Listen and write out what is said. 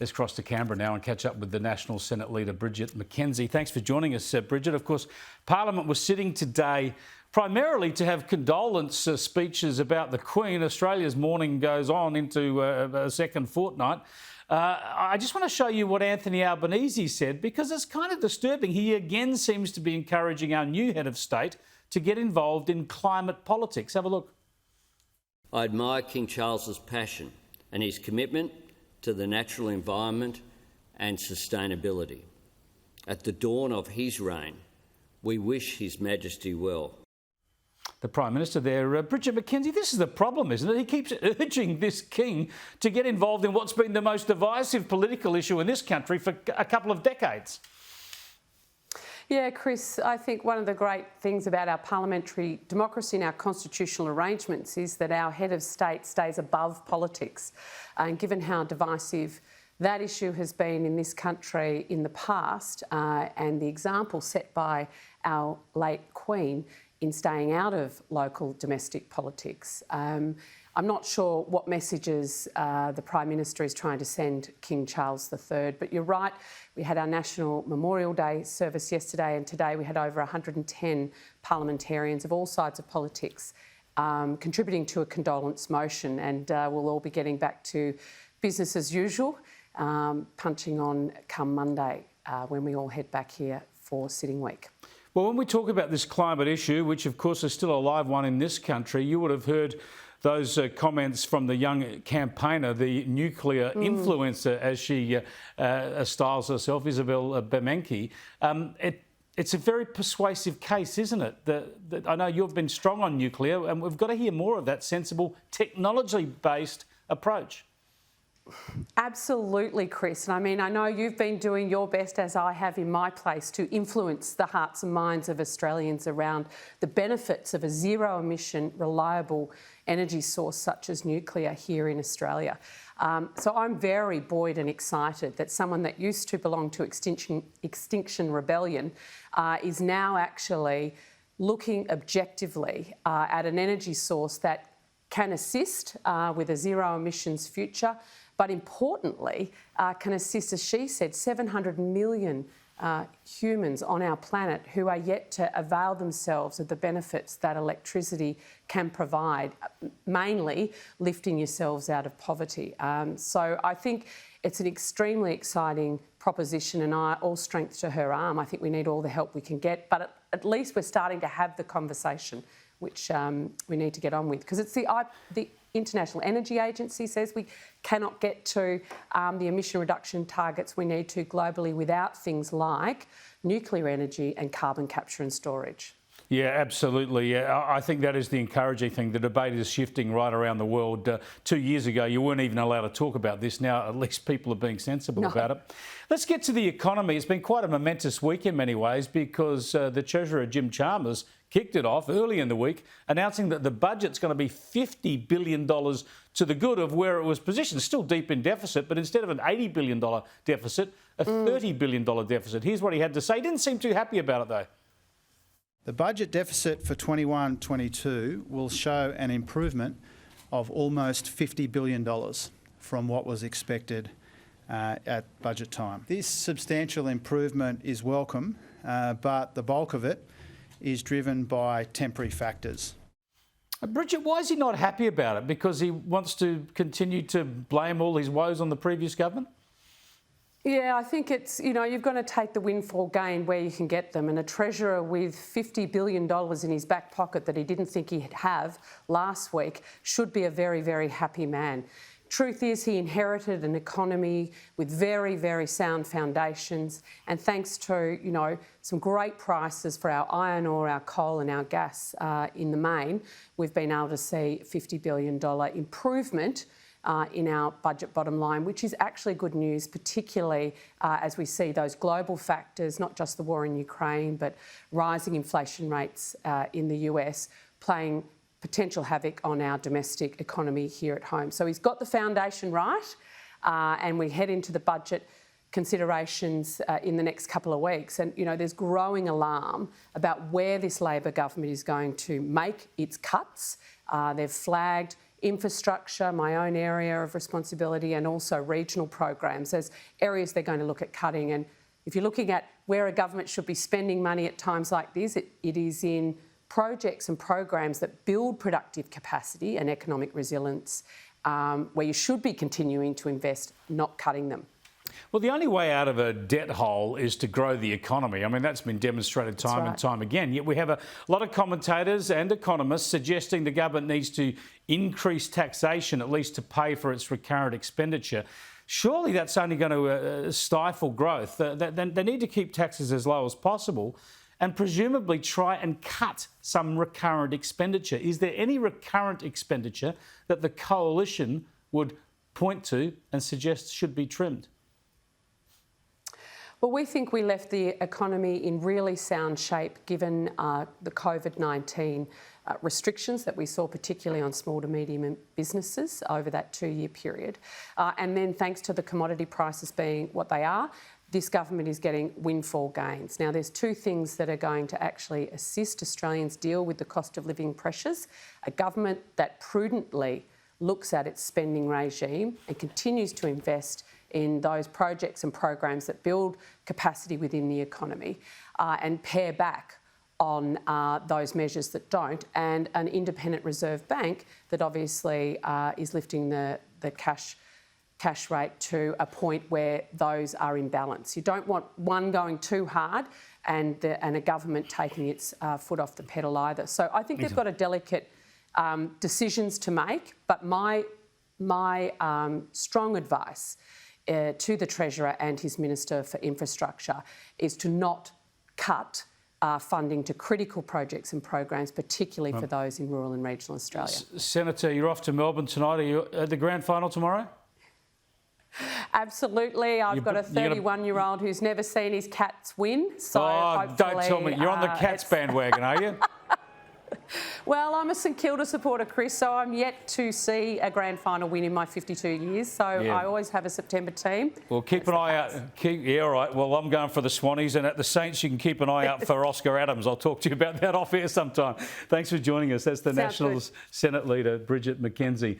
Let's cross to Canberra now and catch up with the National Senate leader, Bridget McKenzie. Thanks for joining us, Bridget. Of course, Parliament was sitting today primarily to have condolence speeches about the Queen. Australia's mourning goes on into a second fortnight. I just want to show you what Anthony Albanese said, because it's kind of disturbing. He again seems to be encouraging our new head of state to get involved in climate politics. Have a look. I admire King Charles's passion and his commitment to the natural environment and sustainability. At the dawn of his reign, we wish His Majesty well. The Prime Minister there, Bridget McKenzie, this is the problem, isn't it? He keeps urging this king to get involved in what's been the most divisive political issue in this country for a couple of decades. Yeah, Chris, I think one of the great things about our parliamentary democracy and our constitutional arrangements is that our head of state stays above politics. And given how divisive that issue has been in this country in the past, and the example set by our late Queen in staying out of local domestic politics, I'm not sure what messages the Prime Minister is trying to send King Charles III, but you're right, we had our National Memorial Day service yesterday, and today we had over 110 parliamentarians of all sides of politics contributing to a condolence motion, and we'll all be getting back to business as usual, punching on come Monday when we all head back here for sitting week. Well, when we talk about this climate issue, which of course is still a live one in this country, you would have heard those comments from the young campaigner, the nuclear influencer, as she styles herself, Isabel Bernanke. It's a very persuasive case, isn't it? That I know you've been strong on nuclear, and we've got to hear more of that sensible, technology-based approach. Absolutely, Chris. And I mean, I know you've been doing your best, as I have in my place, to influence the hearts and minds of Australians around the benefits of a zero-emission, reliable energy source such as nuclear here in Australia. So I'm very buoyed and excited that someone that used to belong to Extinction Rebellion is now actually looking objectively at an energy source that can assist with a zero emissions future, but importantly can assist, as she said, 700 million humans on our planet who are yet to avail themselves of the benefits that electricity can provide, mainly lifting yourselves out of poverty. So I think it's an extremely exciting proposition, and all strength to her arm. I think we need all the help we can get, but at least we're starting to have the conversation, which we need to get on with, because it's the International Energy Agency says we cannot get to the emission reduction targets we need to globally without things like nuclear energy and carbon capture and storage. Yeah, absolutely. Yeah, I think that is the encouraging thing. The debate is shifting right around the world. 2 years ago, you weren't even allowed to talk about this. Now, at least people are being sensible about it. Let's get to the economy. It's been quite a momentous week in many ways, because the Treasurer, Jim Chalmers, kicked it off early in the week, announcing that the budget's going to be $50 billion to the good of where it was positioned. Still deep in deficit, but instead of an $80 billion deficit, a $30 billion deficit. Here's what he had to say. He didn't seem too happy about it, though. The budget deficit for 21-22 will show an improvement of almost $50 billion from what was expected at budget time. This substantial improvement is welcome, but the bulk of it is driven by temporary factors. Bridget, why is he not happy about it? Because he wants to continue to blame all his woes on the previous government? Yeah, I think it's, you've got to take the windfall gain where you can get them. And a treasurer with $50 billion in his back pocket that he didn't think he'd have last week should be a very, very happy man. Truth is, he inherited an economy with very, very sound foundations, and thanks to, some great prices for our iron ore, our coal and our gas in the main, we've been able to see a $50 billion improvement in our budget bottom line, which is actually good news, particularly as we see those global factors, not just the war in Ukraine, but rising inflation rates in the US playing potential havoc on our domestic economy here at home. So he's got the foundation right, and we head into the budget considerations in the next couple of weeks. And, there's growing alarm about where this Labor government is going to make its cuts. They've flagged infrastructure, my own area of responsibility, and also regional programs as areas they're going to look at cutting. And if you're looking at where a government should be spending money at times like this, it is in projects and programs that build productive capacity and economic resilience, where you should be continuing to invest, not cutting them. Well, the only way out of a debt hole is to grow the economy. I mean, that's been demonstrated time and time again. Yet we have a lot of commentators and economists suggesting the government needs to increase taxation, at least to pay for its recurrent expenditure. Surely that's only going to stifle growth. They need to keep taxes as low as possible and presumably try and cut some recurrent expenditure. Is there any recurrent expenditure that the coalition would point to and suggest should be trimmed? Well, we think we left the economy in really sound shape given the COVID-19 restrictions that we saw, particularly on small to medium businesses over that 2-year period. And then thanks to the commodity prices being what they are, this government is getting windfall gains. Now, there's two things that are going to actually assist Australians deal with the cost of living pressures. A government that prudently looks at its spending regime and continues to invest in those projects and programs that build capacity within the economy and pare back on those measures that don't, and an independent reserve bank that obviously is lifting the cash rate to a point where those are in balance. You don't want one going too hard and a government taking its foot off the pedal either. So I think they've got a delicate decisions to make, but my strong advice to the Treasurer and his Minister for Infrastructure is to not cut funding to critical projects and programs, particularly for those in rural and regional Australia. Senator, you're off to Melbourne tonight. Are you at the grand final tomorrow? Absolutely. I've got a 31-year-old who's never seen his Cats win. So don't tell me. You're on the Cats bandwagon, are you? Well, I'm a St Kilda supporter, Chris, so I'm yet to see a grand final win in my 52 years. So I always have a September team. Well, keep an eye out. All right. Well, I'm going for the Swannies, and at the Saints, you can keep an eye out for Oscar Adams. I'll talk to you about that off air sometime. Thanks for joining us. That's the Nationals Senate leader, Bridget McKenzie.